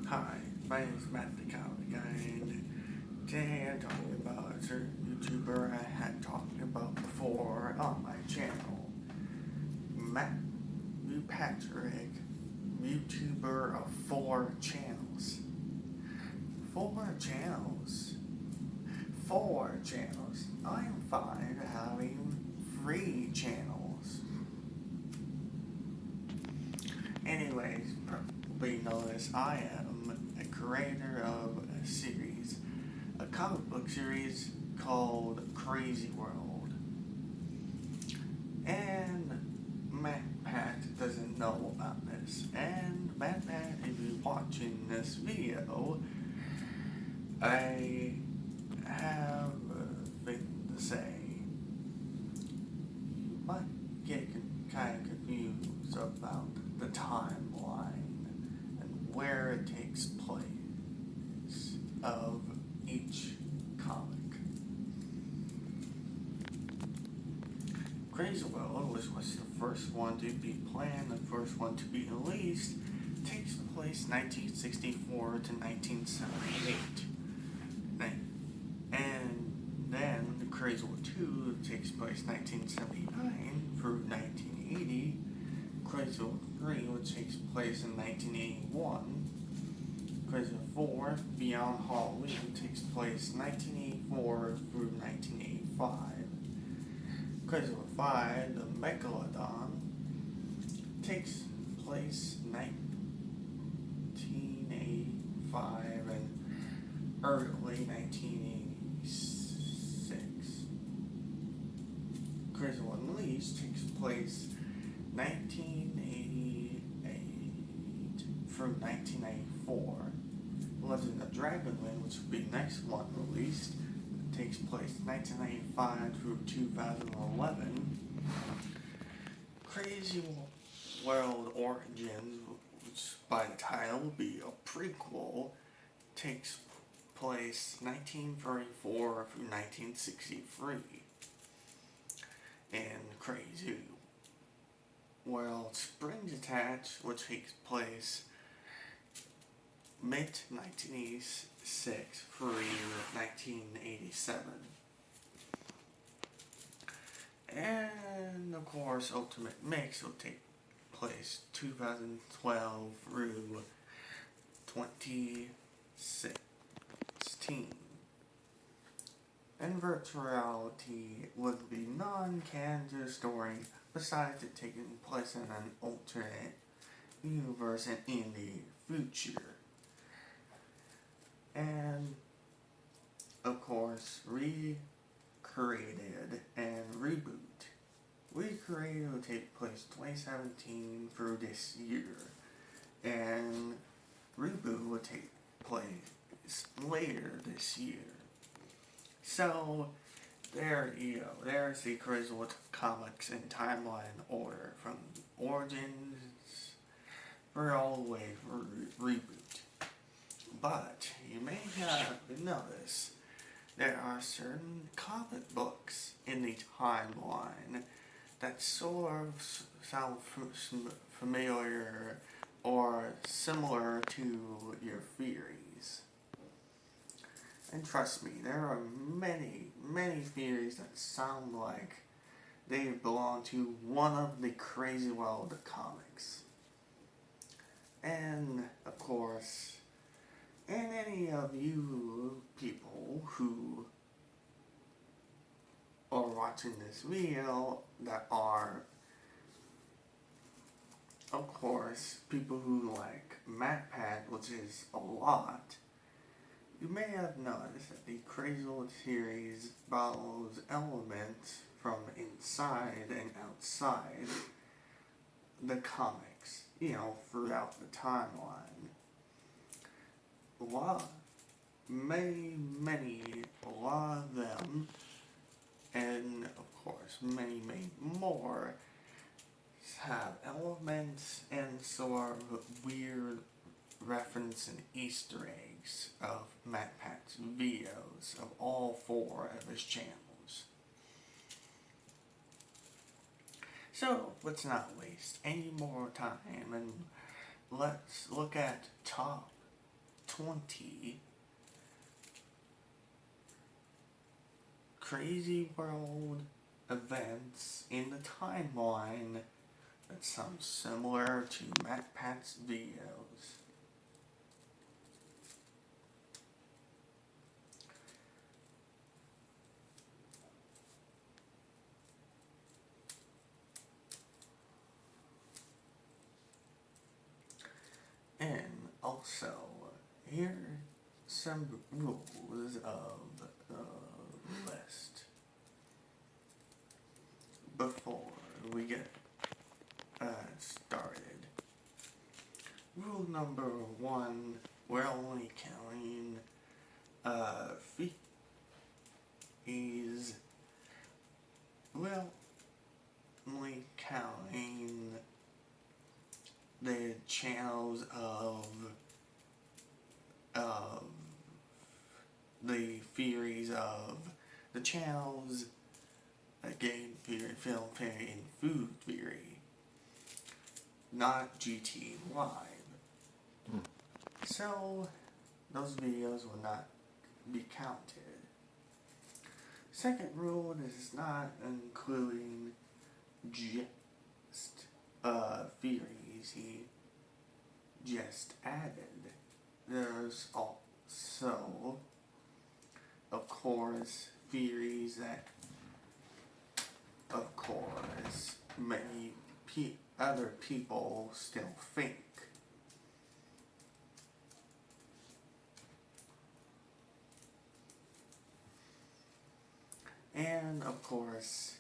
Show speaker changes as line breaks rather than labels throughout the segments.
Hi, my name is Matt the Comic Guy, and today I'm talking about a certain YouTuber I had talked about before on my channel. Matt Patrick, YouTuber of 4 channels. 4 channels. 4 channels. I am fine having 3 channels. Anyways, probably notice I am a creator of a comic book series called Crazy World. And Matt Pat doesn't know about this. And Matt Pat, if you're watching this video, I have a thing to say. You might get kind of confused about the timeline and where it takes place of each comic. Crazy World, which was the first one to be planned, the first one to be released, takes place 1964 to 1978. And then the Crazy World 2 takes place 1979 through 1980. Crazy World 3, which takes place in 1981. Crazy World 4, Beyond Halloween, takes place 1984 through 1985. Crazy World 5, the Megalodon, takes place 1985 and early 1986. Crazy World Unleashed takes place 1988 through 1994. Legend of Dragonland, which will be the next one released, takes place 1995 through 2011. Crazy World Origins, which by the title will be a prequel, takes place 1934 through 1963. And Crazy World Springs Attached, which takes place mid-1986 through 1987. And of course, Ultimate Mix will take place 2012 through 2016. And Virtual Reality would be non-canon story besides it taking place in an alternate universe and in the future. And of course, Recreated and Reboot. Recreated will take place 2017 through this year, and Reboot will take place later this year. So, there you go. There's the Crazy World comics in timeline order, from Origins for all the way for Reboot. But you may have noticed there are certain comic books in the timeline that sort of sound familiar or similar to your theories. And trust me, there are many, many theories that sound like they belong to one of the Crazy World comics. And, of course, and any of you people who are watching this video that are, of course, people who like MatPat, which is a lot, you may have noticed that the Crazy World series follows elements from inside and outside the comics, throughout the timeline. A lot of them, and of course many more, have elements and sort of weird reference and Easter eggs of MatPat's videos of all 4 of his channels. So let's not waste any more time and let's look at top 20 Crazy World events in the timeline that sounds similar to MatPat's videos. And also, here are some rules of the list before we get started. Rule number 1, we're only counting fees. We're only counting the channels of the theories of the channels game theory, film theory, and food theory, not GT Live. So those videos will not be counted. Second rule is not including just theories he just added. There's also, of course, theories that, of course, many other people still think. And, of course,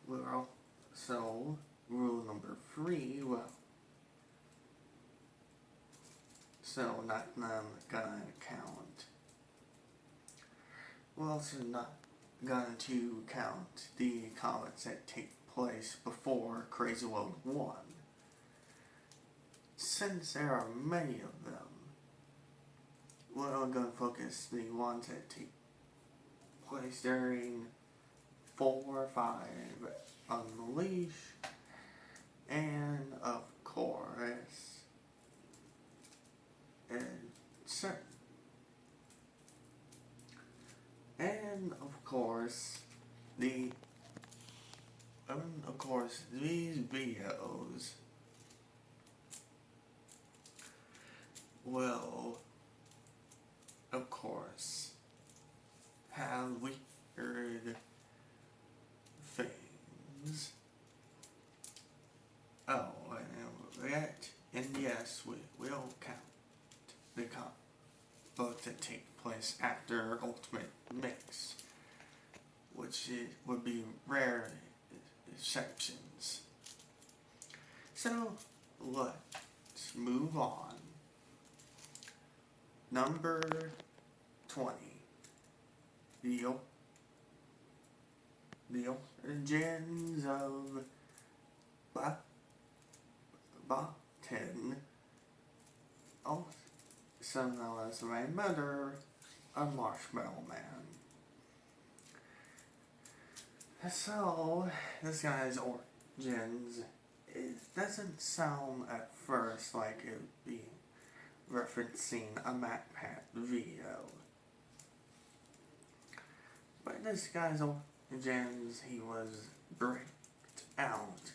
we're also, rule number 3, well, so not gonna count. We're also not going to count the comments that take place before Crazy World 1. Since there are many of them, we're going to focus the ones that take place during 4, 5, Unleash, and of course, and of course, these videos will, of course, have weird things. Oh, and yes, we will count the votes that take place after Ultimate Mix, which would be rare exceptions. So, let's move on. Number 20. The origins of Bottin, also known as my mother, a Marshmallow Man. So, this guy's origins, it doesn't sound at first like it would be referencing a MatPat video. But this guy's origins, he was bricked out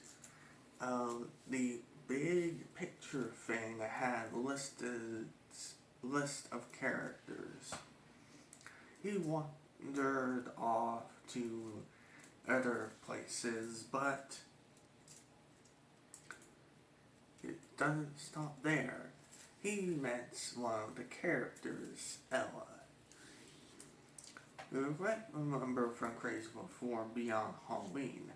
of the big picture thing that had list of characters. He wandered off to other places, but it doesn't stop there. He met one of the characters, Ella. You might remember from Crazy World 4 Beyond Halloween.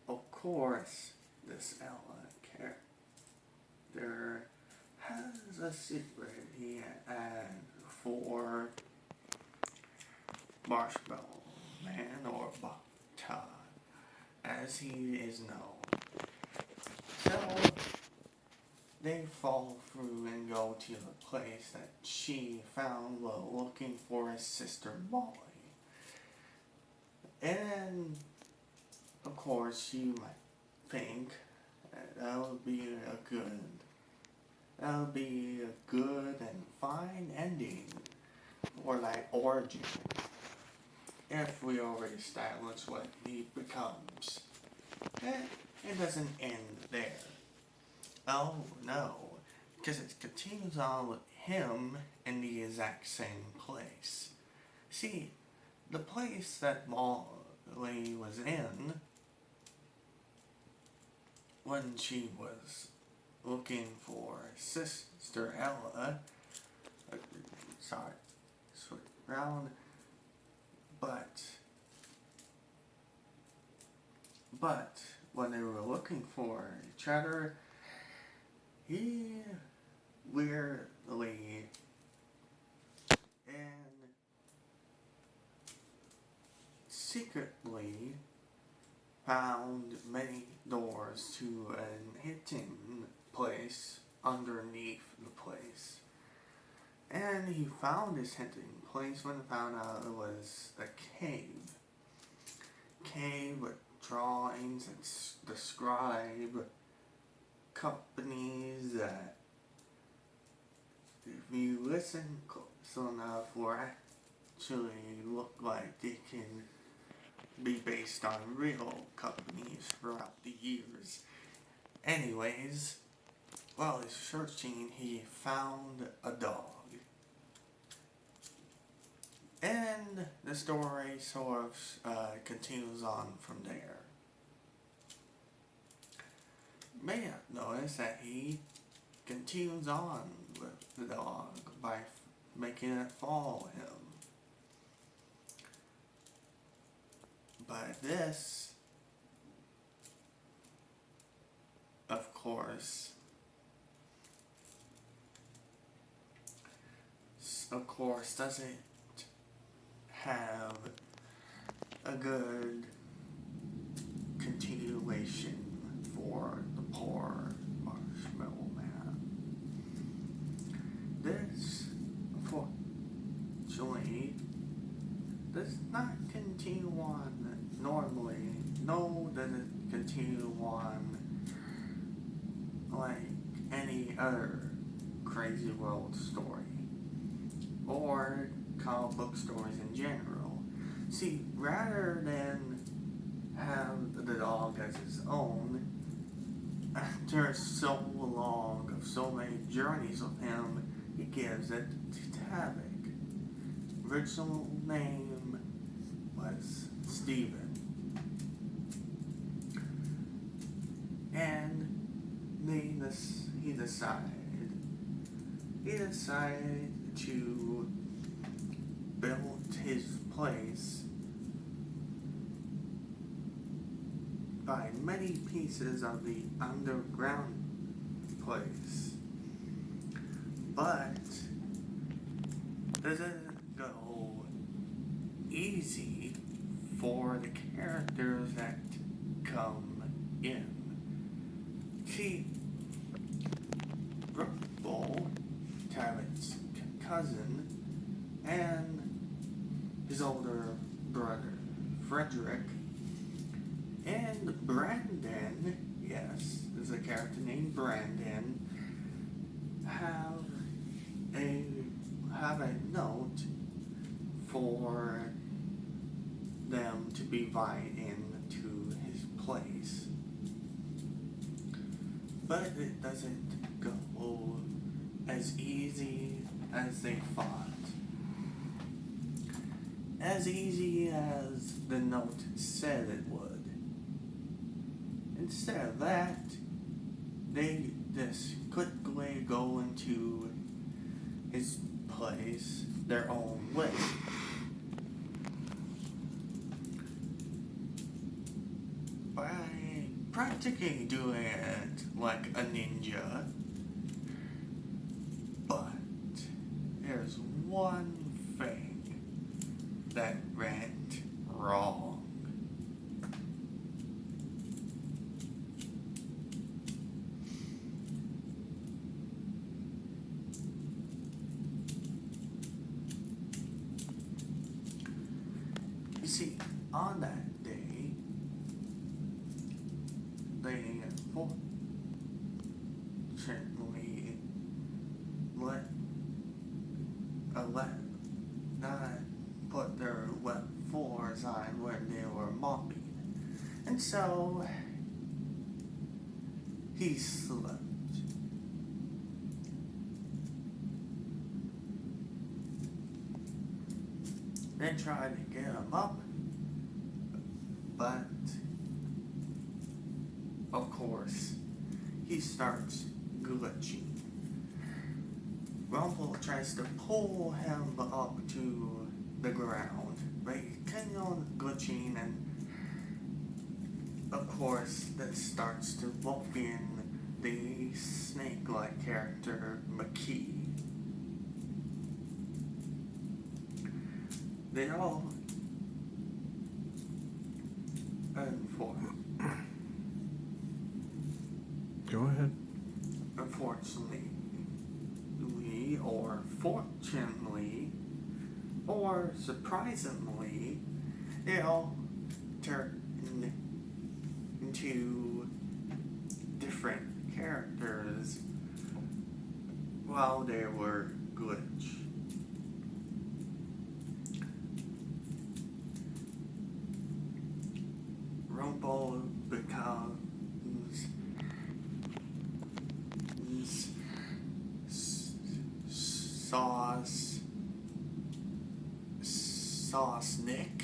Of course, this Ella character has a secret he had for Marshmallow Man, or Bata, as he is known. So, they fall through and go to the place that she found while looking for his sister Molly. And, of course, you might think that would be a good and fine fine ending for that origin if we already establish what he becomes. It doesn't end there. Oh no, because it continues on with him in the exact same place. See, the place that Molly was in when she was looking for Sister Ella, sorry, round, but when they were looking for each other, he weirdly and secretly found many doors to an hidden place underneath the place. And he found this hidden place when he found out it was a cave. Cave with drawings that describe companies that, if you listen close enough, will actually look like they can be based on real companies throughout the years. Anyways, while he's searching, he found a dog. And the story sort of continues on from there. You may have noticed that he continues on with the dog by making it follow him. But this, of course, doesn't have a good continuation for the poor Marshmallow Man. This, unfortunately, does not continue on normally. No, doesn't continue on like any other Crazy World story or comic book stories in general. See, rather than have the dog as his own, after so long of so many journeys with him, he gives it to Tavik. Original name was Steven. And he decided to build his place by many pieces of the underground place. But it doesn't go easy for the characters that come in. See, Brookbull, Tavik's cousin, and his older brother, Frederick, and Brandon, yes, there's a character named Brandon, have a note for them to be invited into his place. But it doesn't go as easy as they thought. As easy as the note said it would. Instead of that, they just quickly go into his place their own way. By practically doing it like a ninja. But there's one thing that went wrong. You see, on that day, they unfortunately let not put their wet floors on when they were mopping. And so he slept. They tried to get him up, but of course he starts glitching. Rumple tries to pull him up to the ground, but he's kind of glitching, and of course that starts to look in the snake-like character McKee. They all
Go ahead.
unfortunately, or fortunately, or surprisingly, they all turn into different characters while they were glitch. Rumble becomes Sauce Nick,